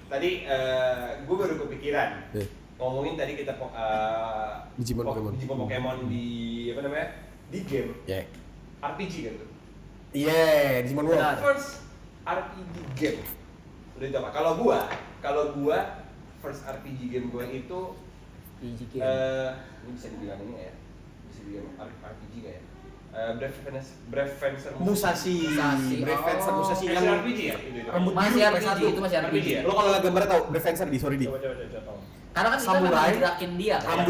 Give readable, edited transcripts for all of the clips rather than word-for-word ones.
tadi gue baru kepikiran ngomongin tadi kita Digimon Pokemon di apa namanya di game RPG kan tuh. Digimon World. First RPG game. Udah itu apa? Kalau gua first RPG game gua itu ini bisa dibilang ini ya? Bisa dibilang RPG gak ya? Brave Fencer Musashi. Brave Fencer Musashi yang RPG ya? rambut Masih biru, RPG, itu masih RPG. ya? Lo kalau lihat gambarnya tau Brave Fencer di sorry di. Coba. Karena kan kita Samurai, gerakin dia kan.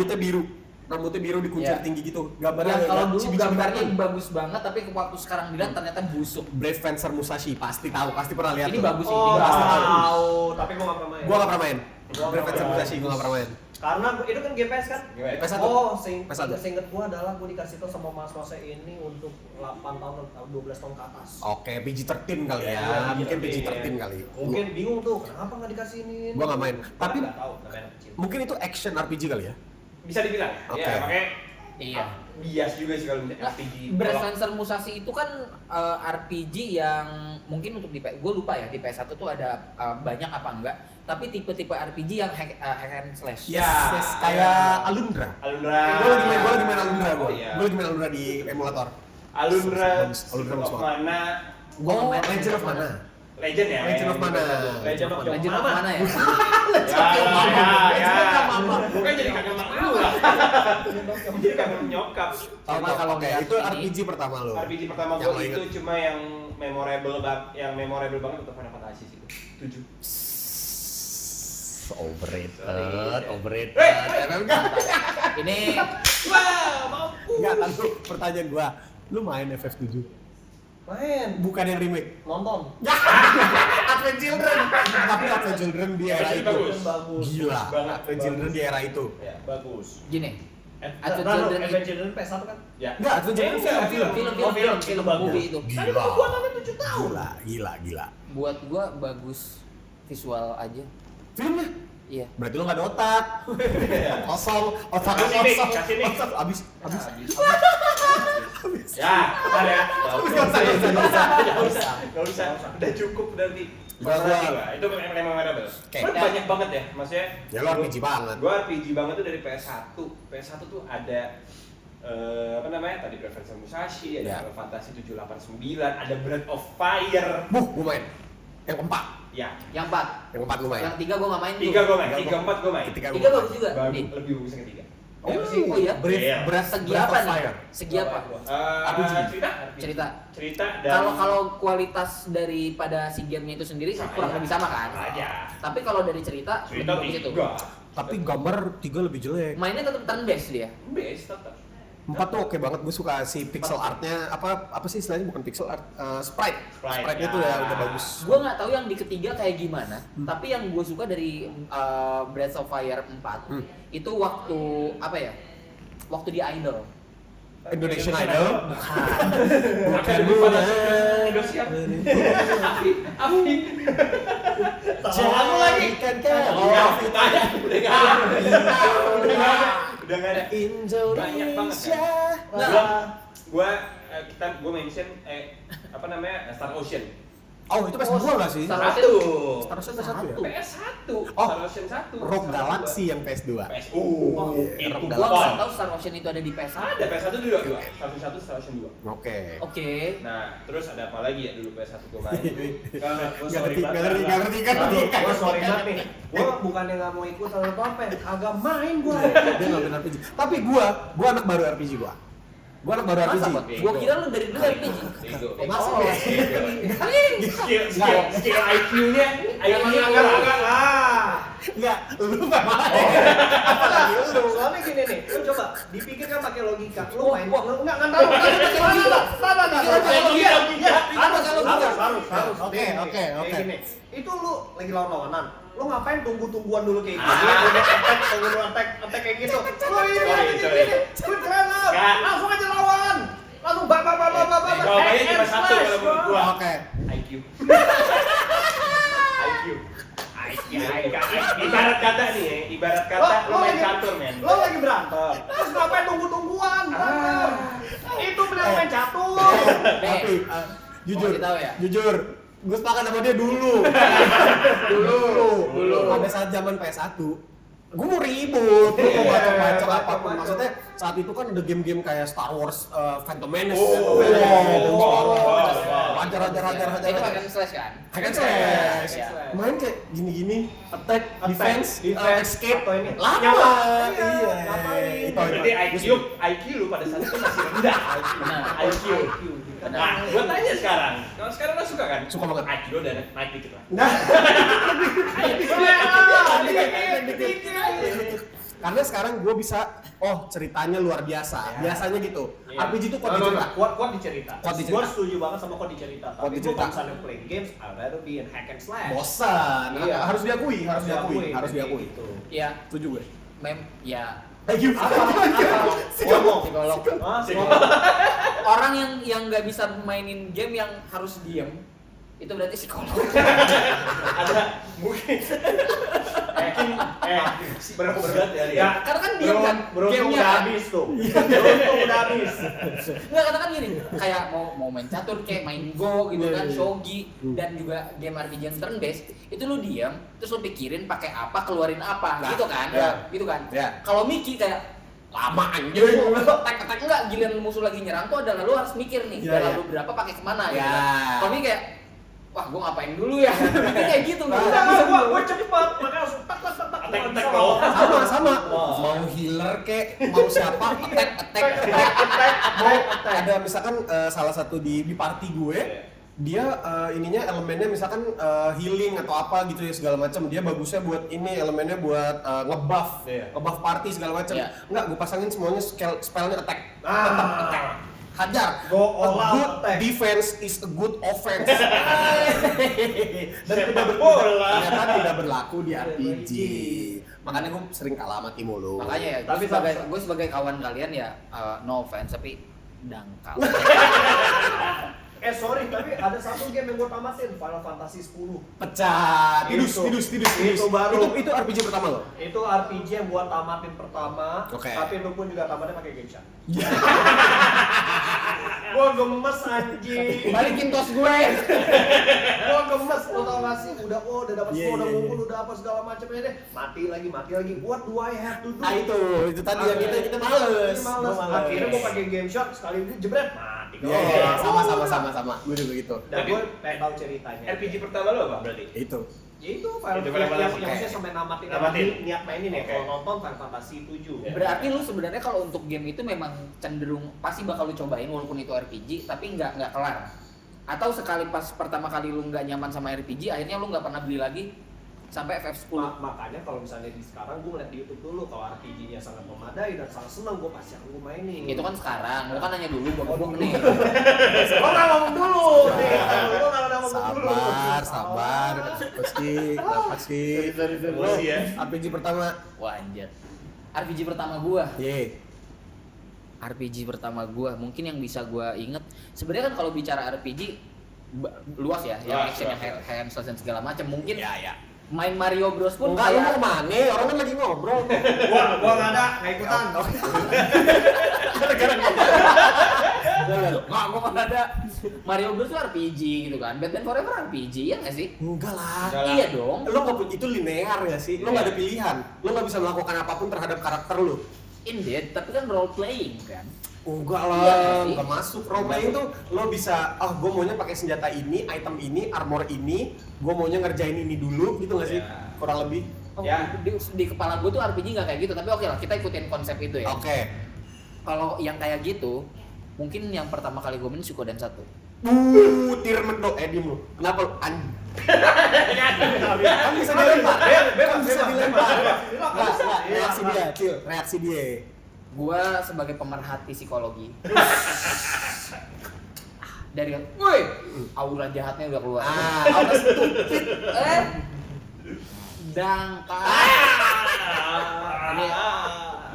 Rambutnya biru dikuncir Iya. tinggi gitu. Gambarnya Yang kalau dulu cibi-cibi gambarnya kartun. bagus banget tapi waktu sekarang dilihat ternyata busuk. Brave Fencer Musashi pasti tahu, pasti pernah lihat. Ini tuh. bagus sih, Oh, ini bagus. tahu, tapi gua nggak pernah main. Gua nggak pernah main. Gua Brave Fencer nggak Musashi gua nggak pernah main. Karena itu kan GPS kan? PS1. Oh, PS1. seinget gua adalah gua dikasih tau sama mas-masnya ini untuk 8 tahun atau 12 tahun ke atas. Oke, PG-13 kali ya. Iya, Mungkin PG-13 PG-13 kali. Mungkin bingung tuh, kenapa nggak dikasih ini? Gua nggak main. Tapi nggak tahu, namanya anak kecil. mungkin itu action RPG kali ya. Bisa dibilang. Oke. Ya, makanya Iya. bias juga sih kalau Nah, RPG. Brave Kalau- Fencer Musashi itu kan RPG yang mungkin untuk gue lupa ya di PS1 tuh ada banyak apa enggak, tapi tipe-tipe RPG yang hack and slash. Yes, kayak Alundra. Alundra. Gua lagi main Alundra Oh, iya. Gua lagi main Alundra di emulator. Alundra Alundra of bagus banget. Mana? Gua nggak main Legend of Mana. Legend ya? Legend of Mana. Legend of Legend of Mana? mana ya? Bukan jadi kagak mak lu lah. Jadi kagak nyokap. Sama kalau Oke, nggak itu ini- RPG pertama lo. RPG pertama Yang gue lo itu inget. cuma yang memorable banget untuk Final Fantasy sih itu. 7. Overrated. Ini Wah, mampu. Enggak, kan tuh pertanyaan gua. Lu main FF7? Main, Bukan yang remake. nonton. Advent Children. Tapi Advent Children di era itu. Bagus. Gila. Banget. Advent Children di era itu. Ya, bagus. gini, Advent Nah, Children Advent Children PS1 kan? Ya. Enggak, Advent Children film. film movie itu. Tadi kan gua nonton 7 tahun. Gila. Buat gua bagus visual aja. Filmnya? Iya. Berarti lu nggak ada otak. Kosong, otak lu Kasih nih, kosong. kasih nih. Abis. Ya, ada. Gak usah. Udah cukup berarti. Gua. Itu memang memorable. Oke. Kan banyak banget ya, maksudnya. Ya lu RPG banget. Gua RPG banget tuh dari PS1. PS1 tuh ada apa namanya? Tadi Brave Fencer Musashi, ada Ya. Final Fantasy 789, ada Breath of Fire. Gua main. Yang keempat. Ya. Yang 4. Yang keempat gua main. Yang 3 gua nggak main tuh. 3 gua main, 3 4 gua main. Ketika 3 bagus juga. Bagus, Nih. lebih bagus yang ketiga. Oh iya. Iya. Segi Breath apa of nih? Fire. Segi apa? RPG. Cerita dan Kalau kualitas daripada si gamenya itu sendiri Sama kurang aja. lebih sama kan? Sama aja. Tapi kalau dari cerita lebih cerita bagus itu. 3. Tapi gambar 3 lebih jelek. Mainnya tetap turn based dia. Best tetap. 4 tuh oke banget, gue suka si pixel artnya apa sih istilahnya, bukan pixel art, sprite Sprite, itu ya. udah bagus. Gue nggak tahu yang di ketiga kayak gimana, tapi yang gue suka dari Breath of Fire 4 itu waktu apa ya? Waktu di Idol. Indonesian Idol Bukan udah siap. Afi. jangan lagi. kan Udah nggak ada. Banyak banget kan? Indonesia. Gua mention apa namanya? Star Ocean. Oh itu PS2 nggak sih? Star Satu. Star Ocean PS1 ya? PS1. Oh, Star Ocean 1. Rock Galaxy yang PS2. PS1. Iya, Itu Rock Gue Galaxy. nggak pon. tahu Star Ocean itu ada di PS1. Ada PS1 juga. Star Ocean 1, Star Ocean 2. Oke. Oke. Nah, terus ada apa lagi ya dulu PS1 gua main? Nggak ngerti. Gua sorry banget nih. Gua bukannya nggak mau ikut sama apa ya, kagak main gua. Dia nggak main RPG. Tapi gua anak baru RPG gua. Gua anak baru RPG. Masa, gue kira lu dari dulu RPG. Bego. Masa Oh. ya? Skill IQ-nya agak lah. Enggak, lu nggak main. Apalagi lu, soalnya gini nih, lu coba dipikirkan pakai logika. Lu main, lu enggak tahu. Harus. Oke. Kayak gini. Itu lu lagi lawan-lawanan. Lu ngapain tunggu-tungguan dulu kayak gini? Udah attack kayak gitu. Lu Sorry. Quick runner. Nggak. Langsung aja lawan. Langsung bak. Jawabannya cuma satu kalau menurut gua. Oke. IQ. Ibarat kata nih ya, lu main catur men. Lo lagi berantem. Terus ngapain tunggu-tungguan? Berantem. Itu benar main catur. Tapi jujur, Mau kasih tahu ya? jujur, gue sepakat sama dia dulu. pada saat zaman PS1 gue mau ribut, gue mau bacok-bacok apapun. Maksudnya saat itu kan ada game-game kayak Star Wars, Phantom Menace, hajar. Itu hack and slash kan? Hack and slash. Iya. Main kayak gini-gini, attack, defense, escape, atau ini. lama. Nyaman. Iya. Ngapain? Itu Berarti IQ lu pada saat itu masih rendah. Benar. IQ. Nah, gua tanya sekarang. Kalau sekarang lo suka kan? Suka banget. IQ lo udah naik dikit lah. Nah, karena sekarang gue bisa, ceritanya luar biasa. Biasanya gitu. Iya. RPG itu kuat dicerita. Kuat dicerita. Kuat dicerita. Gue setuju banget sama kuat dicerita. Kuat Tapi gue dicerita. kalau misalnya play games, I'd rather be in hack and slash. Bosan. Iya. Harus diakui. Gitu. Iya. Setuju gue. Ya. Thank you. Ngomong. Psikolog. Ah, Orang yang nggak bisa mainin game yang harus diem, itu berarti psikolog. Ada mungkin berapa berat ya dia? Ya, Karena kan diem kan, beruntung gamenya udah kan. habis tuh. Beruntung udah habis. Nggak, karena kan gini, kayak mau main catur, kayak main Go gitu kan, Iya. shogi, dan juga game RPG yang turn based, itu lu diem, terus lu pikirin pakai apa, keluarin apa, Nah, gitu kan, ya. gitu kan. Ya. Kalau Miki kayak lama anjir, tek enggak, giliran musuh lagi nyerang tuh adalah lu harus mikir nih, Ya, dalam ya. lu berapa pakai kemana, gitu Ya. kan. Kalau Miki kayak, wah gua ngapain dulu ya, Miki kayak gitu, nggak Enggak, bisa. gue cepet, makanya langsung tak. Attack, bro. Sama. Wah. Mau healer kek, mau siapa, attack. Mau ada misalkan salah satu di party gue, dia ininya elemennya misalkan healing atau apa gitu ya segala macam, dia bagusnya buat ini elemennya buat ngebuff, Iya. ngebuff party segala macam. Iya. Enggak, gue pasangin semuanya spellnya attack. Ah. Tetap attack. Hajar. Go all A out good attack. defense is a good offense. Dan Sepak bola. ternyata tidak berlaku di RPG. Makanya gue sering kalah sama Timo lo. Makanya ya, Tapi gue sebagai kawan kalian ya, no offense, tapi dangkal. Sorry, tapi ada satu game yang gue tamatin, Final Fantasy 10. Pecah. Tidus. Itu baru. Itu RPG pertama lo. Itu RPG yang gua tamatin pertama, Oke. tapi lu pun juga tamatnya pakai Genshin. Gua gemes anjing. Balikin tos gue. Gua gemes, lo tau gak sih? Udah dapat Iya, semua, udah iya, ngumpul, udah apa segala macamnya deh. Mati lagi. What do I have to do? Nah itu tadi yang kita males. Males. Gua Akhirnya gua pakai game shot, sekali ini jebret mati. Iya, sama. Gue juga gitu. Dan Tapi- gua pengen tahu ceritanya. RPG pertama lo apa berarti? Itu. Ya itu Final Itu Fantasy Final yang Fantasy. maksudnya sampai namatin niat mainin ya. Oke. Kalau nonton Final Fantasy 7. Berarti lu sebenarnya kalau untuk game itu memang cenderung pasti bakal lu cobain walaupun itu RPG, tapi nggak kelar. Atau sekali pas pertama kali lu nggak nyaman sama RPG, akhirnya lu nggak pernah beli lagi sampai FF10. Makanya kalau misalnya di sekarang gue ngeliat di YouTube dulu kalau RPG-nya sangat memadai dan sangat senang, gue pasti akan gue mainin. Itu kan sekarang, lu kan nanya dulu gua nih. Lo nggak ngomong dulu nih, lo nggak ngomong dulu. Sabar. Kenapa sih? Emosi ya. RPG pertama. Wah anjir. RPG pertama gua. Ye. RPG pertama gua, mungkin yang bisa gua inget. Sebenarnya kan kalau bicara RPG luas ya, yang Luas, action, yang luas. hand slash dan segala macam. Mungkin Ya. main Mario Bros pun Enggak, lu mau kayak kemana? Orang kan lagi ngobrol. Gua nggak ada, nggak ikutan. nggak, gua kan ada Mario Bros tuh RPG gitu kan, Batman Forever RPG ya nggak sih? Enggak lah. Enggak lah. Iya dong. Lo nggak itu linear ya sih? Lo nggak ada pilihan. Lo nggak bisa melakukan apapun terhadap karakter lo. Indeed, tapi kan role playing kan. Enggak Iya lah, nggak sih? nggak masuk. Role playing tuh lo bisa, gue maunya pakai senjata ini, item ini, armor ini, gue maunya ngerjain ini dulu, gitu nggak sih? Ya. Kurang lebih. Oh, Ya. di kepala gue tuh RPG nggak kayak gitu, tapi oke lah kita ikutin konsep itu ya. Oke. Kalau yang kayak gitu, mungkin yang pertama kali gue main Suikoden 1. Tir medok, diem lo. Kenapa lo? Kan bisa dilempar. Kan bisa dilempar. Nggak, reaksi dia, Cil. Reaksi dia. Gue sebagai pemerhati psikologi. Dari woi, aura jahatnya udah keluar. Aura stupid. Dangkal. Ini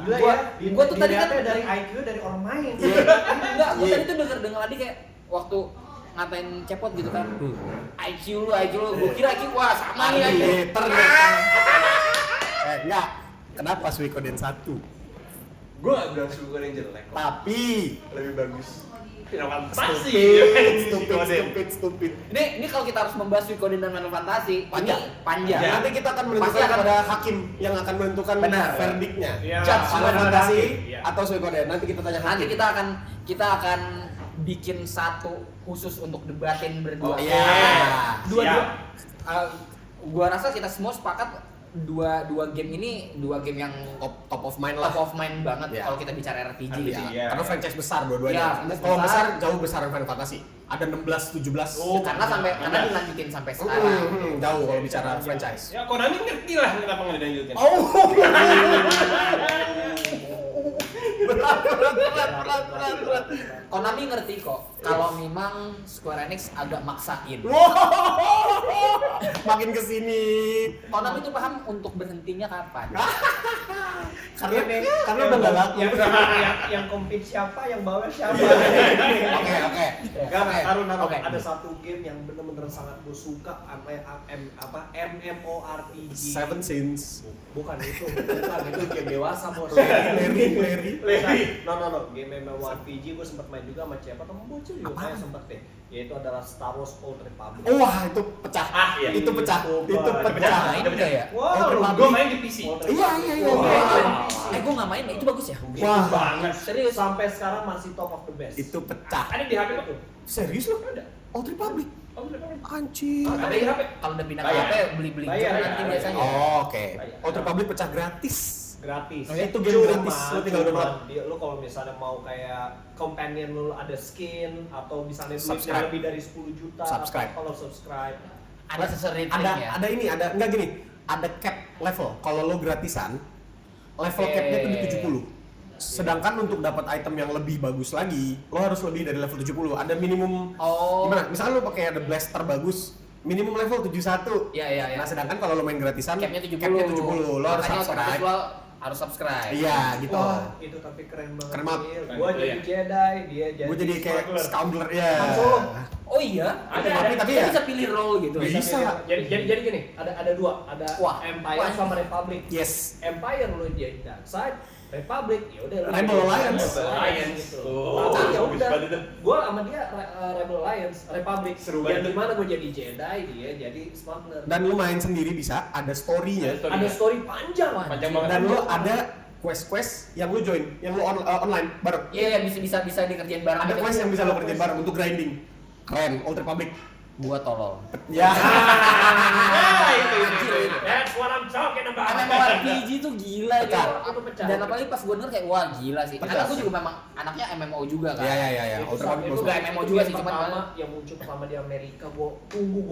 Gila Gua- ya, gua tuh tadi kan- dilihatnya dari IQ dari orang main. Iya. enggak, gue Iya. tadi tuh denger tadi kayak waktu ngatain cepot gitu kan. Hmm. IQ lu, gue kira IQ wah sama nih IQ. Ternyata. Enggak. Kenapa Suikoden 1? Gue gak bilang Suikoden jelek kok. Tapi Lebih bagus. Final Fantasy. Stupid. Ini kalau kita harus membahas Suikoden dan Final Fantasy, Panjang. ini panjang. Ya. Nanti kita akan Pasti menentukan akan- kepada hakim yang akan menentukan Benar. verdiknya. Iya. Judge Final Fantasy Iya. atau Suikoden. Nanti kita tanya Nanti hakim. kita akan bikin satu khusus untuk debatin berdua. Oh, iya. Dua-dua. Siap. Gua rasa kita semua sepakat dua game ini dua game yang Top of mind lah. top of mind banget Ya. kalau kita bicara RPG. RPG. Ya. Iya. Karena franchise besar dua-duanya. Iya, franchise Kalau besar. besar jauh besar Final Fantasy. Ada 16, 17. Karena dilanjutin sampai sekarang. Jauh kalau bicara franchise. Ya Konami ngerti lah kenapa nggak dilanjutin. Oh. berat. Konami ngerti kok kalau memang Square Enix agak maksain. Wow. Makin kesini. Konami tuh paham untuk berhentinya kapan. Karena udah nggak laku. Yang compete siapa, yang bawah siapa. Oke. Taruh Oke. ada satu game yang bener-bener sangat gue suka MMORPG. Seven Sins. Bukan itu game dewasa bos. Larry. No, game MMORPG gue sempat main juga sama siapa temen bocil juga kayak sempet deh. Yaitu adalah Star Wars Old Republic. Wah, itu pecah. Iya. Itu pecah. Itu Itu pecah. Main enggak ya? Wow, Gue main di PC. Iya. Gue nggak main, itu bagus ya? Wah, Banget. Serius? sampai sekarang masih top of the best. itu pecah. Ada di HP tuh. Serius lo? Ada. Old Republic. Oh, udah pakai. Anjir. Oh, Ada di HP. Kalau udah pindah ke Bayar. HP beli-beli Bayar, juga ya. nanti biasanya. Oh, oke. Old Republic pecah gratis. Gratis. Oh, itu game gratis, lo tinggal download. Lu kalau misalnya mau kayak companion lu ada skin atau misalnya duitnya Subscribe. lebih dari 10 juta Subscribe. atau kalau subscribe. Ada seserit ya. Ada ini, enggak gini. Ada cap level. Kalau lo gratisan, level Oke. capnya itu di 70. Sedangkan untuk dapat item yang lebih bagus lagi, lo harus lebih dari level 70. Ada minimum. Oh. Gimana? Misalnya lo pakai ada blaster bagus, minimum level 71. Iya. Nah, sedangkan kalau lo main gratisan, Capnya 70. capnya 70. Lo harus Makanya otomatis subscribe. lo harus subscribe. Iya, gitu. Wah, itu tapi keren banget. Keren banget. Gua Keren, jadi iya. Jedi, dia jadi Gue jadi kayak smuggler. scoundrel ya. Han Solo. Oh iya? Tapi Dia ya. bisa pilih role gitu. Bisa. Jadi gini, ada dua, ada Wah. Empire sama Republic. Yes. Empire lu jadi dark side, Republic ya udah lu Rebel jadi Alliance. Rebel Alliance gitu. Oh, Tapi ya bagus udah, banget itu. gua sama dia Rebel Alliance, Republic. Seru Yang banget. dimana gua jadi Jedi, dia jadi smuggler. Dan lo main sendiri bisa, ada story-nya. Ada story panjang. Panjang banget. Dan lo ada quest-quest yang lo join, yang lo online bareng. Iya, bisa dikerjain bareng. Ada gitu. quest yang bisa lo kerjain bareng untuk grinding. Keren, Old Republic. Gua tolol. Ya. Itu. That's what I'm talking about. MMORPG tuh gila gitu. Pecah. Itu pecah. Dan apalagi pas gue denger kayak wah gila sih. Pecah. Karena gue juga memang anaknya MMO juga kan. Iya. Itu Old Republic itu bagus. nggak MMO juga sih, game cuman pertama yang muncul pertama di Amerika. Gua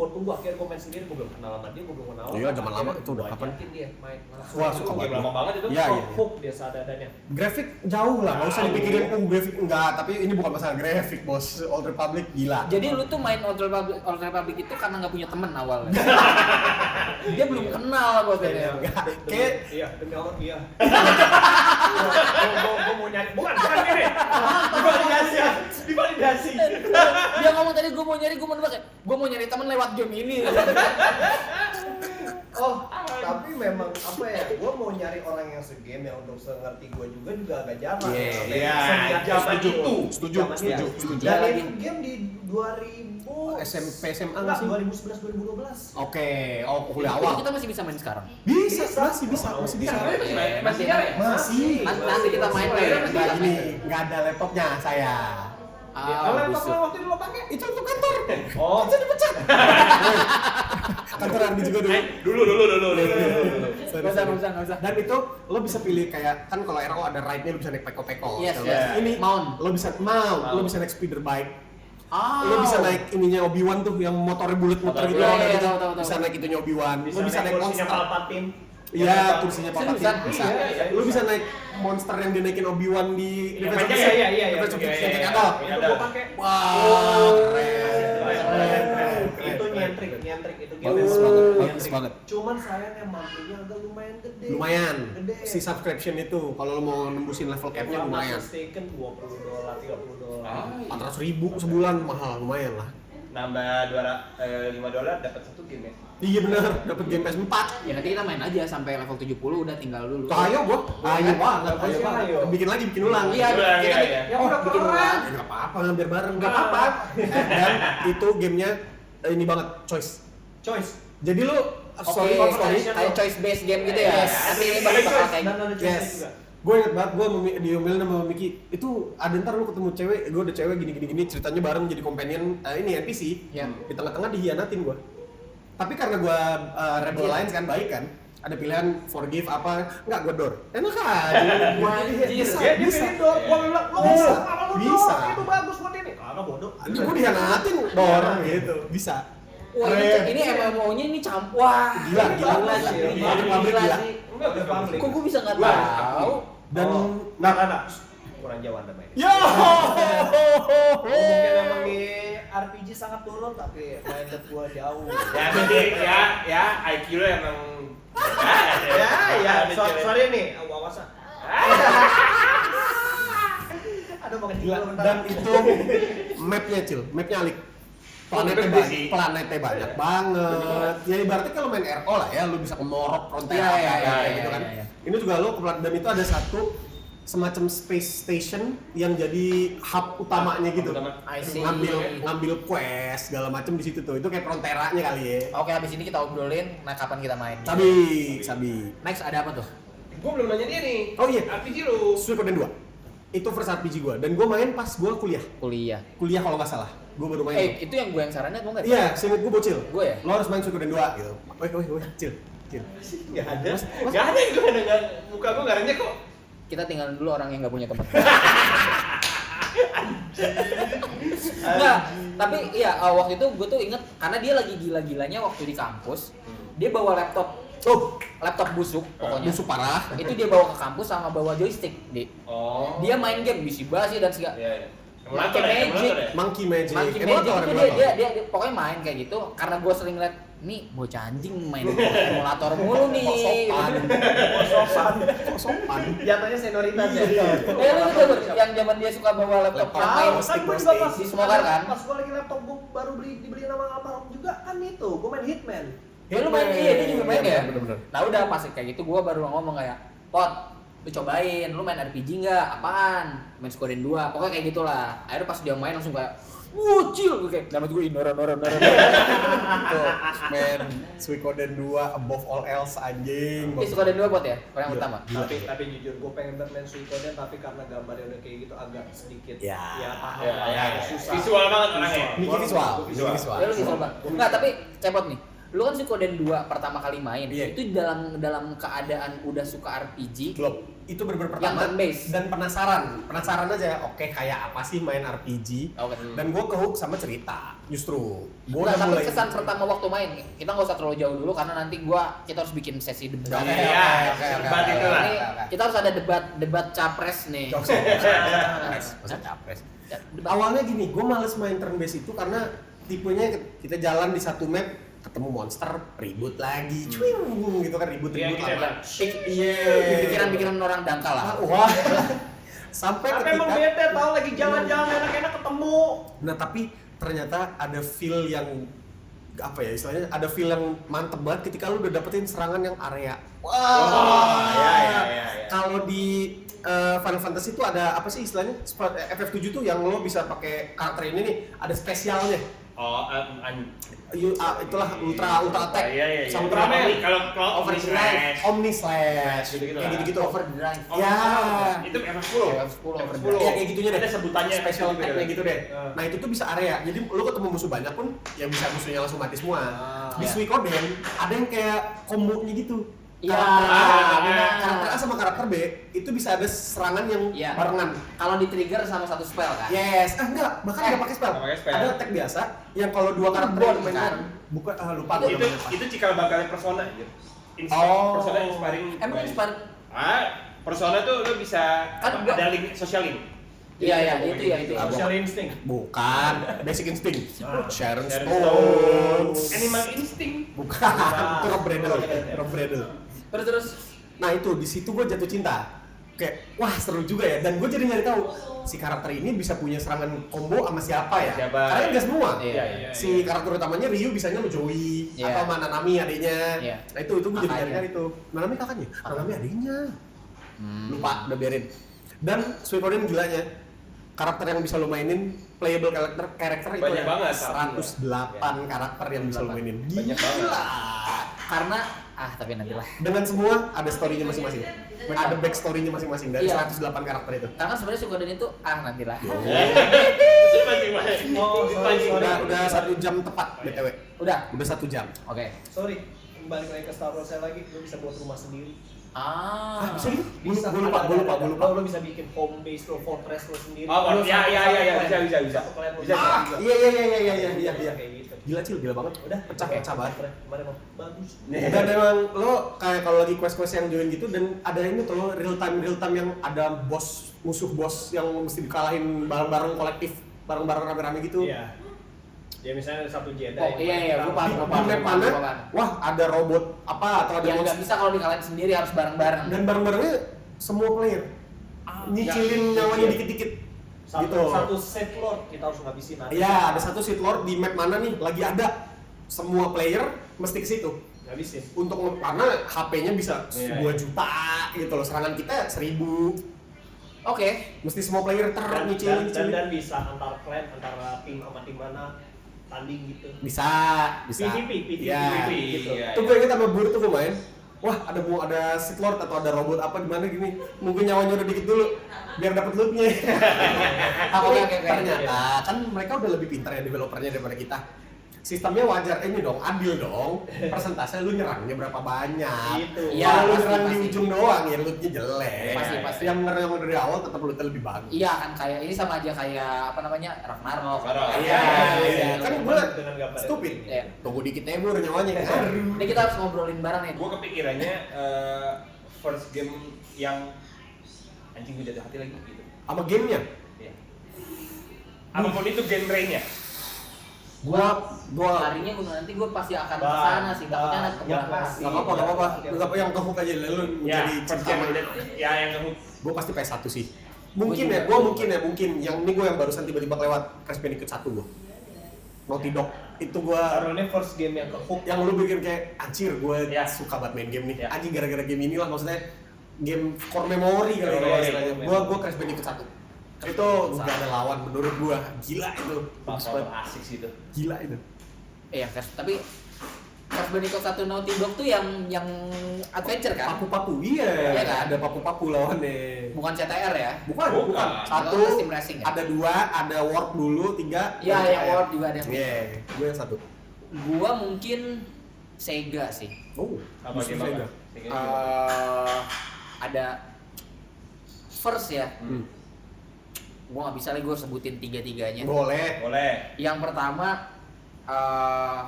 tunggu akhirnya gua main sendiri, gua belum kenal sama dia, gua belum kenal. Iya, zaman lama itu udah Gua kapan? ajakin dia main langsung. Wah, suka Game lama banget itu. Iya. Hook dia seadanya. Grafik jauh lah, nggak usah dipikirin grafik enggak, tapi ini bukan masalah grafik, Bos. Old Republic gila. Jadi lu tuh main Old Republic itu karena nggak punya temen awalnya. Dia belum kenal bos ini. Kayak- iya, demi Allah iya. Gua mau nyari, bukan gini. Divalidasi. Dia ngomong tadi gue mau nyari temen lewat game ini. Oh, tapi memang apa ya? Gua mau nyari orang yang segame yang untuk sengerti gua juga agak jarang. Iya, Sampai iya, zaman setuju. itu. Setuju. Dan Lagi. itu game di 2000 SMP, SMA nggak enggak, sih? 2011 2012. Oke, kuliah Itu awal. kita masih bisa main sekarang. Masih bisa. Masih nyari. Masih. Nanti kita main Iya, lagi. Enggak gini, enggak ada laptopnya saya. Kalau laptop busuk. lo waktu itu lo pakai? Itu untuk kantor. Oh, Kantor Andi juga dulu. Dulu. Nggak usah. Dan itu lo bisa pilih kayak kan kalau RO ada ride-nya lo bisa naik peko-peko. Yes, Kalau yes. Ini Mount. lo bisa lo bisa naik speeder bike. Ah. Lo bisa naik ininya Obi-Wan tuh yang motornya bulat muter gitu. Iya, loh, iya, gitu. tahu. Bisa naik itunya Obi-Wan. Lo bisa naik kursinya monster. Palpatine. Iya, kursinya Palpatine Seriusan? bisa. Iya, Lo bisa naik monster yang dinaikin Obi-Wan di Iya, Revenge of the iya, Sith. iya, iya, Revenge of the iya, Sith, iya, yang iya. ada. Itu gua pakai. Wah, Keren. Itu nyentrik itu game Bagus yang banget, nyentrik. bagus banget. Cuman sayangnya monthly-nya agak lumayan gede. Lumayan. Gede. Si subscription itu kalau lo mau nembusin level cap-nya If I'm not lumayan. mistaken $20, $30. Ah. 400.000 sebulan mahal, lumayan lah. Nambah $5 dapat satu game ya. Iya benar, dapat game PS4. Ya nanti kita main aja sampai level 70 udah tinggal dulu. Ayo gua, ayo banget, Ayo. ayo banget. Bikin lagi, bikin ulang. Iya, Ulang, kita iya. Ya udah bikin keren. ulang. Ya nggak apa-apa, ngambil bareng, nggak apa-apa. Dan itu gamenya ini banget, choice. Choice. Jadi lu Oke, sorry, kayak choice based game gitu ya. Yes. Tapi ini Ada bakal choice kayak dan ada choice yes. juga. Gue inget banget, gue diomelin sama Miki. Itu ada ntar lu ketemu cewek, gue ada cewek gini ceritanya bareng jadi companion ini NPC. Iya. Di tengah-tengah dihianatin gue. Tapi karena gue Rebel Alliance kan baik kan, ada pilihan forgive apa, enggak gue door. Enak aja. Bisa, Dia bisa. pilih dong. Gua bilang, "Lo Bisa. apa lu Bisa. dong? Itu bagus buat ini." Kagak bodoh. Gue dihianatin door gitu. Bisa. Wah, ini MMO-nya ini campur. Wah, Gila, gila. gila sih. Gila, Gila gila. sih. Enggak udah public. Kok gue bisa nggak Gua tahu? Dan Nah. Kurang jauh Anda main. yo. Mungkin emang di RPG sangat turun tapi minded gua jauh. Ya berarti ya IQ lo emang Sorry nih, wawasan. Ada makan Gila. gila bentar. Dan itu mapnya Cil, mapnya alik. Planetnya Gede banyak, sih. planetnya banyak banget. Ya ibaratnya kalau main RO lah ya, lu bisa ke Morok, Frontier, Iya, iya, kayak iya, gitu iya, kan. iya. Ini juga lo ke planet dan itu ada satu semacam space station yang jadi hub utamanya gitu. I see. Ngambil quest segala macam di situ tuh. Itu kayak Fronteranya kali ya. Oke, habis ini kita obrolin. Nah, kapan kita main? Sabi. Next ada apa tuh? Gue belum nanya dia nih. Oh iya. RPG lu. Suikoden 2. Itu first RPG gua dan gua main pas gua kuliah. Kuliah. Kalau nggak salah. Gua baru main. Itu yang gue yang sarannya atau enggak? Iya, seinget gue bocil. Gue ya? Lo harus main Suikoden 2 gitu. Woi, Cil. Nggak ada. Nggak ada yang gue dengar. Muka gue nggak renyek kok. Kita tinggalin dulu orang yang nggak punya tempat. Enggak, tapi iya waktu itu gue tuh inget karena dia lagi gila-gilanya waktu di kampus. Dia bawa laptop busuk pokoknya. Busuk parah. Itu dia bawa ke kampus sama bawa joystick, Oh. Dia main game bisi basi dan segala. Iya. Pakai magic. Monkey Magic. Monkey Emulator, Magic itu emulator. dia pokoknya main kayak gitu karena gue sering liat nih bocah anjing main emulator mulu nih. Kok sopan. Jatuhnya senioritas ya. Lu itu yang zaman dia suka bawa laptop Laptop. yang main Kan gua juga pas di Smokar kan? Pas gua lagi laptop gua baru dibeli nama Almarhum juga kan itu. Gua main Hitman. Ya lu main dia juga main ya? Bener-bener. Nah udah pas kayak gitu gua baru ngomong kayak, "Pot, lu cobain, lu main RPG nggak? Apaan? Main Suikoden 2." Pokoknya kayak gitulah. Akhirnya pas dia main langsung kayak, Cil, gue kayak dalam gue Nora. Tuh, man, Suikoden 2 above all else anjing. Ini Suikoden 2 buat ya, orang Gila. utama. Gila. Tapi jujur gua pengen banget main Suikoden tapi karena gambarnya udah kayak gitu agak sedikit Ya. paham Ya, lah, ya, ya. susah. Visual banget orangnya. Niki visual. Ya lu bisa banget. Enggak, tapi cepot nih. Lu kan Suikoden 2 pertama kali main, Iya. itu dalam keadaan udah suka RPG, Belum. Itu bener-bener Yang pertama turn-based. dan penasaran aja. Oke, kayak apa sih main RPG? Oke. Dan gue kehook sama cerita. Justru gue Nah, udah tapi mulai. kesan pertama waktu main, kita nggak usah terlalu jauh dulu karena nanti kita harus bikin sesi debat. Oke, Iya, oke. debat itu lah. Ini kita harus ada debat capres nih. Jokes ya. Masa capres. Ya, debat. Awalnya gini, gue males main turn based itu karena tipenya kita jalan di satu map, ketemu monster, ribut lagi, cuing gitu kan ribut Iya, gitu lama. ya. Iya. Pikiran-pikiran orang dangkal lah. Wah. Sampai Tapi emang ketika, bete tau lagi jalan-jalan enak-enak ketemu. nah tapi ternyata ada feel yang apa ya istilahnya, ada feel yang mantep banget ketika lu udah dapetin serangan yang area. Wah. Iya. Kalau di Final Fantasy itu ada apa sih istilahnya? FF7 tuh yang lo bisa pakai karakter ini nih, ada spesialnya. Oh, Itulah ultra attack. Iya. Sama Ultraman. Ultraman. Kalau Overdrive. Omni Slash Gitu-gitu kayak lah. gitu-gitu. Overdrive. Ya. Itu FF10. FF10 Overdrive. Ya kayak gitunya deh. Ada sebutannya special gitu attack-nya deh. gitu deh. Nah, itu tuh bisa area. Jadi lu ketemu musuh banyak pun ya bisa musuhnya langsung mati semua. Di Ya. Suikoden ada yang kayak combo-nya gitu. Iya, Karakter A sama karakter B itu bisa ada serangan yang Iya. barengan. Kalau di trigger sama satu spell kan? Yes, enggak, bahkan nggak pakai spell. Nggak pakai spell. Ada attack biasa yang kalau dua Itu karakter bond, yang main kan? bareng, bukan lupa Itu gue namanya. itu cikal bakalnya Persona gitu. Oh. Persona inspiring. Emang inspire? Persona tuh lu bisa Kan ada link social link. Iya, itu ya itu. Abang. Social instinct. Bukan, Basic Instinct. Sharon Sharon Stone. Animal Instinct. Bukan, itu Rob Bradle. Terus Nah itu di situ gue jatuh cinta. kayak wah seru juga ya, dan gue jadi nyari tahu si karakter ini bisa punya serangan combo sama siapa ya? Siapa? Karena nggak semua. Iya, Si karakter utamanya Ryu bisanya sama Joey Iya. atau sama Nanami adiknya. Iya. Nah itu gue jadi Kakaknya. nyari-nyari tuh. Nanami kakaknya, Nanami adiknya. Lupa, udah biarin. Dan Suikoden gilanya, karakter yang bisa lo mainin, playable karakter itu Banyak ya, banget, 108 karakter yang bisa lo mainin. Banyak banget. Gila. Karena tapi nanti lah. Dengan semua ada story-nya masing-masing. Ada backstory-nya masing-masing dari Iya. 108 karakter itu. Karena sebenarnya Suikoden itu nanti lah. Oh, sorry. Udah 1 jam tepat BTW. Udah. Udah 1 jam. Oke. Sorry, balik lagi ke Star Wars saya lagi, lu bisa buat rumah sendiri. Bisa gitu? Bisa. Gue lupa. Lu bisa bikin home base lo, fortress lo sendiri. Oh, Lu ya, satu bisa. clan. Satu clan lo Bisa. juga. Iya. Kayak gitu. Gila Cil, gila banget. Udah, Pecah banget. Kemarin mau bagus. Dan emang lo kayak kalau lagi quest-quest yang join gitu, dan ada ini tuh lo real time yang ada musuh bos yang mesti dikalahin bareng-bareng kolektif, bareng-bareng rame-rame gitu. Iya. Ya misalnya ada satu Jedi. Oh, iya, gua Di paham. map mana? Wah, ada robot apa atau ada Yang nggak monster. bisa kalau dikalahin sendiri harus bareng-bareng. Dan bareng-barengnya semua player nyicilin nyawanya Iya. dikit-dikit. Satu Gitu. satu set lord kita harus ngabisin nanti. Iya, ada satu Sith Lord di map mana nih lagi ada. Semua player mesti ke situ. Ngabisin. Karena HP-nya bisa Iya, 2 juta gitu loh. Serangan kita 1000. Oke. Mesti semua player nyicilin. Dan bisa antar clan, antara tim sama tim mana tanding gitu. Bisa. PvP Ya. gitu. Iya. Tuh gue inget sama Bur tuh gue main. Wah, ada Sith Lord atau ada robot apa gimana gini. Nunggu nyawanya udah dikit dulu biar dapat loot-nya. Tapi Oke. ternyata kan mereka udah lebih pintar ya developernya daripada kita. Sistemnya wajar ini dong, adil dong. Persentase lu nyerangnya berapa banyak. Gitu. Iya, Kalau lu pasti, nyerang di pasti. ujung doang ya lootnya jelek. Pasti. Yang nyerang dari awal tetap lootnya lebih bagus. Iya kan kayak ini sama aja kayak apa namanya Ragnarok. Iya. Kan gue Dengan gambar stupid. Iya. Tunggu dikit ya Bur nyawanya. Ini kita harus ngobrolin bareng nih. Gue kepikirannya first game yang anjing gue jatuh hati lagi gitu. Sama gamenya. Iya. Apapun itu genre-nya. Gua Harinya gue nanti gue pasti akan ke sana sih. Takutnya anak Yang kebahas. pasti. Gak apa-apa. Gak apa yang kehook aja lu Ya, jadi first cinta. game ya yang Gue pasti PS1 sih. Gua Mungkin juga. ya, mungkin. Yang ini gue yang barusan tiba-tiba kelewat Crash Bandicoot 1 gue. Naughty Dog. Itu gue Karena ini first game yang ke hook. yang lu bikin kayak anjir gue Ya. suka banget main game nih. Ya. Anjing gara-gara game inilah maksudnya game core memory kali ya Memory, istilahnya. memory. Gue Crash Bandicoot 1. Itu gak ada lawan menurut gue. Gila itu. Bagus Faktor banget. asik sih itu. Gila itu. Iya, tapi Crash Bandicoot 1 Naughty Dog tuh yang adventure kan? Papu-papu, iya. Iya kan? Ada papu-papu lawannya. Bukan CTR ya? Bukan. Bukan. Satu, Itu Steam Racing ya? ada 2, ada Warp dulu, 3. Iya, yang World juga ada. Iya, gue yang 1. Gua mungkin Sega sih. Oh, Apa justru game Sega. apa? Sega. Ada first ya. Hmm. Gua nggak bisa lagi gue sebutin tiga-tiganya. Boleh. Boleh. Yang pertama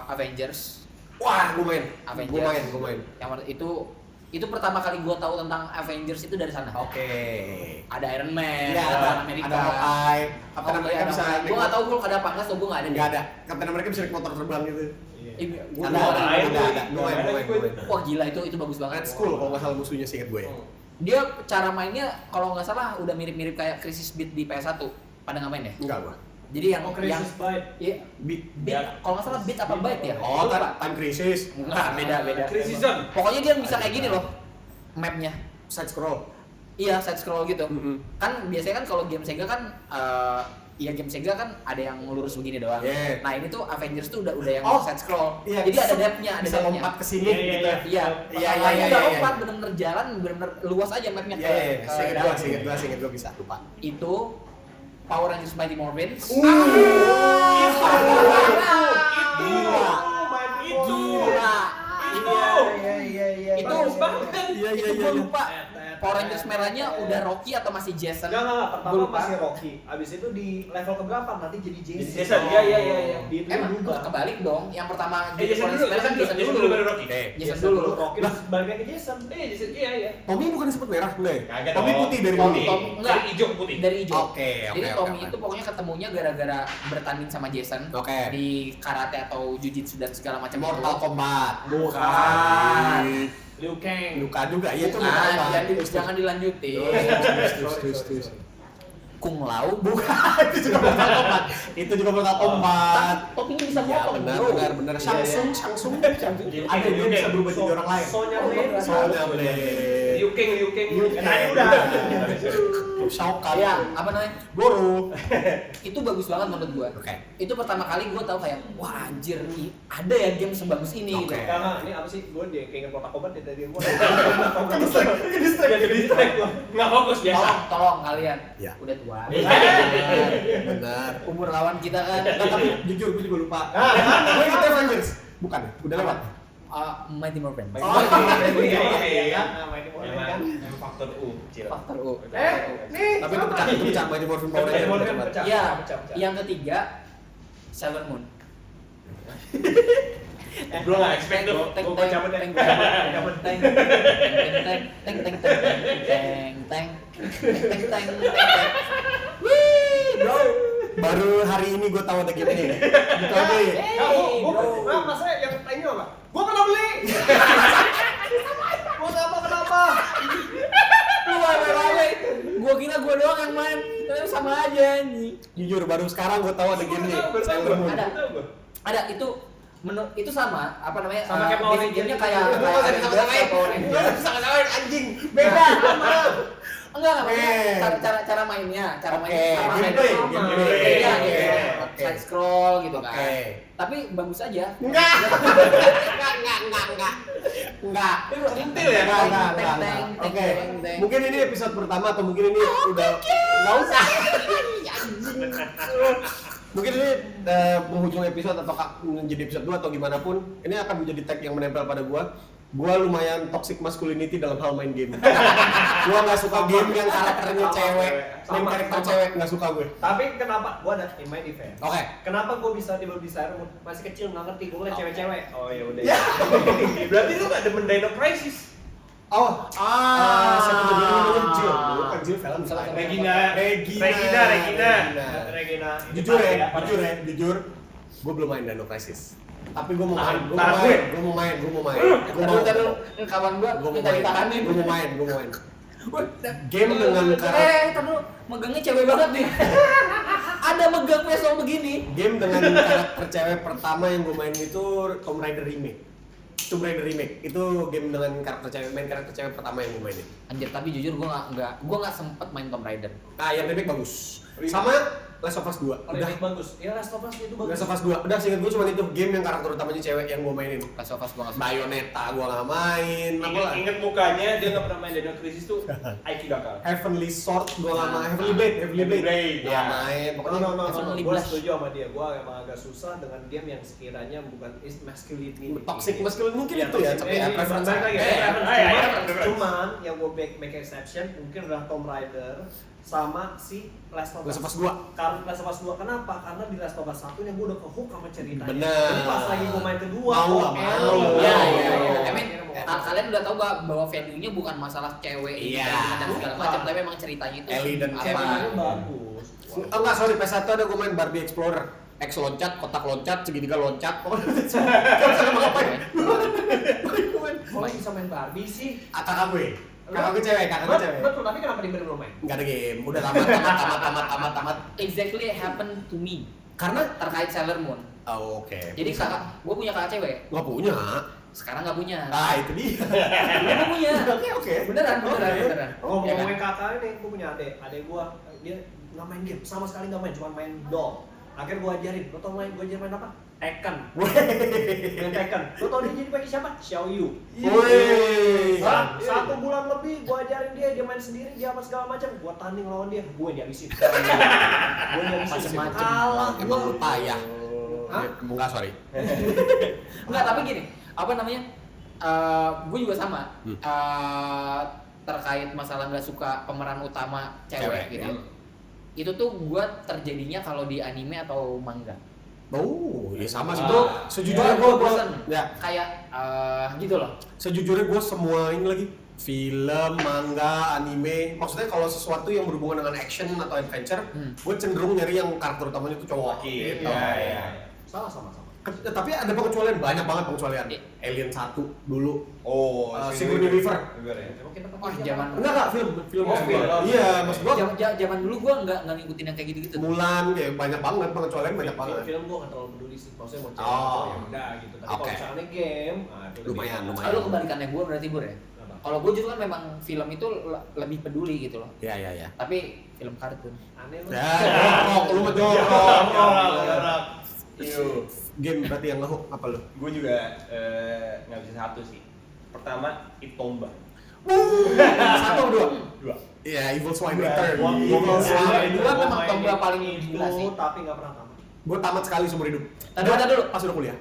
Avengers. Wah, gue main. Avengers. Gue main. Yang itu pertama kali gue tahu tentang Avengers itu dari sana. Oke. Ada Iron Man, Iya, Captain America. ada Hawkeye. Captain America bisa naik Gue nggak motor. tahu gue ada apa enggak, so gue nggak ada. Nggak ada. Captain America bisa naik motor terbang gitu. Gua Ada. ada. main, Gue tuh. main. Wah gila itu bagus banget. Red Skull kalau nggak salah musuhnya sih ingat gue ya. Dia cara mainnya kalau nggak salah udah mirip-mirip kayak Crisis Beat di PS1. Pada nggak main ya? Enggak gue. Jadi yang Crisis Bite. iya, Beat. Beat, kalau nggak salah Beat apa Byte ya? Oh, Lupa. Time Crisis. Enggak, beda. Crisis Zone. Pokoknya dia bisa kayak gini loh mapnya. Side scroll. Iya, side scroll gitu. Mm-mm. Kan biasanya kan kalau game Sega kan game Sega kan ada yang lurus begini doang. Yeah. Nah, ini tuh Avengers tuh udah yang Oh, side scroll. Iya, Jadi ada depth-nya, ada bisa depth-nya. lompat ke sini Iya, gitu. iya, Iya, Iya, nggak iya. lompat, bener-bener jalan, bener-bener luas aja mapnya. Iya, iya, ke seinget dalam. gue bisa lupa. Itu Power Rangers Mighty Morphins. Gila. Gila. Iya. Itu Bagus banget. Iya, itu gue lupa. Power Rangers merahnya udah Rocky atau masih Jason? Enggak. Gua Pertama lupa. masih Rocky. Abis itu di level keberapa nanti jadi Jason. Jadi Jason, iya. Di itu Emang juga. kebalik dong. Yang pertama Jason Power dulu, Rangers merah kan Jason dulu baru Rocky. Jason dulu. Rocky Lah. terus balik lagi ke Jason. Jason, iya. Tommy bukan disebut merah, enggak ya? Kagak Tommy dong. putih dari Tommy, dulu. Tommy. Enggak. Dari hijau ke putih. Dari hijau. Oke. Jadi Tommy itu pokoknya ketemunya gara-gara bertanding sama Jason Oke. di karate atau jujitsu dan segala macam. Mortal Kombat. Bukan. Liu Kang. Luka juga, iya itu Jangan dilanjutin. Terus. Kung Lao Itu juga Mortal Kombat. Itu juga Mortal Kombat. topinya bisa Ya potong, benar bro. benar. Samsung. Ada dia bisa berubah jadi orang lain. Sonya Blade. Soalnya boleh. Liu Kang. Tadi udah. Shao Kahn. Ya, apa namanya? Goro. Itu bagus banget menurut gua. Oke. Itu pertama kali gua tahu kayak wah anjir nih ada ya game sebagus ini Oke. gitu. Karena ini apa sih? Gue dia keinget Mortal Kombat dari gua. Jadi distract gua. Nggak fokus biasa. Tolong kalian. Ya. Udah tua. Benar. Umur lawan kita kan. Nah, tapi jujur gue juga lupa. Gue kita Avengers. Bukan, udah lewat. Mighty Morphin. Emang faktor U. Cil. Faktor U. Nih. Tapi itu pecah Mighty Morphin Power Mighty Morphin Ranger. pecah. Ya, pecah. yang ketiga Sailor Moon. Gua nggak expect tuh. Gua cabut deh. Bro. Baru hari ini gue tahu ada game ini. Gitu aja ya. Nah, masalahnya yang lainnya apa? Gua pernah beli. Gua kenapa? Lu rame-rame. Gua kira gua doang yang main. Ternyata sama aja nih. Jujur baru sekarang gue tahu ada game ini. Sailor Moon. Ada itu itu sama apa namanya? Sama kayak Power Ranger. Gamenya kayak Power Ranger. Sama-samain anjing. Beda sama. Enggak, Eh. cara mainnya, Oke, sama gameplay, sama. gameplay. Beda Oke, gitu. oke. Side scroll gitu kan. Oke. Tapi bagus aja. Enggak. Centil ya? Enggak. Oke. Mungkin ini episode pertama atau mungkin ini udah enggak usah. Mungkin ini penghujung episode atau menjadi episode 2 atau gimana pun, ini akan menjadi tag yang menempel pada gua. Gua lumayan toxic masculinity dalam hal main game. Gua nggak suka game yang karakternya cewek, main karakter cewek nggak suka gue. Tapi kenapa? Gua ada in my defense. Oke. Kenapa gua bisa tiba di Sailor Moon? Masih kecil nggak ngerti, gua ngeliat cewek-cewek. Oh ya udah. Berarti lu nggak demen Dino Crisis? Oh, siapa tuh dia namanya Jill? Bukan Jill film. Salah satu. Regina. Regina. Jujur, gue belum main Dino Crisis. Tapi gue mau main, gue mau main. Kawan gua Gue mau minta main, ditahanin. gue mau main. Game dengan karakter, Tar dulu, megangnya cewek banget nih. Ada megang peso begini. game dengan karakter cewek pertama yang gue main itu Tomb Raider remake. Itu game dengan karakter cewek pertama yang gue mainin. Anjir, tapi jujur gua nggak sempet main Tomb Raider. Nah, yang remake bagus. Sama Last of Us 2. Udah. Remake bagus. Ya Last of Us itu bagus. Last of Us 2. Udah, seinget gue cuma itu game yang karakter utamanya cewek yang gue mainin. Last of Us gua nggak suka. Bayonetta gue nggak main. Apa lah? Ingat mukanya dia nggak pernah main Dino Crisis tuh Aikidaka. Heavenly Sword gue nggak main. Heavenly Blade. Blade, Nggak ya. main. Pokoknya No. Heavenly Gua Blade. setuju sama dia. Gua emang agak susah dengan game yang sekiranya bukan masculinity. toxic masculine mungkin Iya, itu ya, tapi ya preference. balik lagi. Preference. Cuman yang gue make exception mungkin udah Tomb Raider sama si Last of Us. Last of Us 2. Karena Last of Us 2 kenapa? Karena di Last of Us 1 nya gue udah ke-hook sama ceritanya. Bener. Jadi pas lagi gue main kedua, Mau oh, nggak mau. Iya. Oh. I mean, kalian udah tahu bahwa value-nya bukan masalah cewek Iya. dan segala macam, tapi memang ceritanya itu Ellie dan apa? ceritanya bagus. Oh enggak, sorry, PS1 ada gue main Barbie Explorer. X loncat, kotak loncat, segitiga loncat. Oh, gak bisa ngapain. Kok bisa main Barbie sih? Kakak gue cewek. Betul, tapi kenapa dia belum main? Enggak ada game, udah tamat. Exactly happened to me Karena terkait Sailor Moon. oh, oke. Jadi gue punya kakak cewek, Nggak punya. sekarang nggak punya. Ah, itu dia. Gue punya. Oke. Beneran. Ngomongin kakak ini, gue punya adek gue dia nggak main game, sama sekali nggak main, cuma main doll. Akhirnya gue ajarin, lo tau gue ajarin main apa? Tekken. Main Tekken. Lo tau dia jadi pakai siapa? Xiao Yu. Woi. 1 bulan lebih gue ajarin dia main sendiri, dia apa segala macam. Gue tanding lawan dia, gue dihabisin. Macem-macem. Kalah. Emang lu payah. Hah? Enggak, sorry. Enggak, tapi gini, apa namanya? Gue juga sama. Terkait masalah nggak suka pemeran utama cewek gitu. Itu tuh gue terjadinya kalau di anime atau manga. Oh, ya sama sih. Ah. Itu sejujurnya gue bosen. ya, Kayak gitu loh. sejujurnya gue semua ini lagi film, manga, anime. Maksudnya kalau sesuatu yang berhubungan dengan action atau adventure, gue cenderung nyari yang karakter utamanya itu cowok. Iya. Gitu. Sama. Tapi ada pengecualian, banyak banget pengecualian. Iya. Alien 1 dulu. Oh, Sigourney Weaver. ya. Emang kita Wah, pakai zaman Enggak, film Oh, maksud gua. film. Iya, maksud gua zaman dulu gua nggak ngikutin yang kayak gitu-gitu. Mulan kayak banyak banget pengecualian banyak banget. Film gua nggak terlalu peduli sih, maksudnya mau cewek Oh. cowok ya udah gitu. Tapi kalau Oke. misalnya game, itu Lumayan, lebih- lumayan. Ah, lu kebalikannya gua berarti Bur ya. Apa? Kalau gua justru kan memang film itu lebih peduli gitu loh. Iya. Tapi film kartun. Aneh lu. Ya, jorok, lu mah jorok. Jorok. Iyo. Game berarti yang ngehook apa lu? Gue juga nggak bisa satu sih. Pertama, Itomba. Satu atau dua? Dua. Iya, Evil Swine Dua. Return. Gua- Evil gua- Swine. Gua memang main Tomba paling itu, gila sih. tapi nggak pernah tamat. Gue tamat sekali seumur hidup. Tadi dulu. Pas udah kuliah.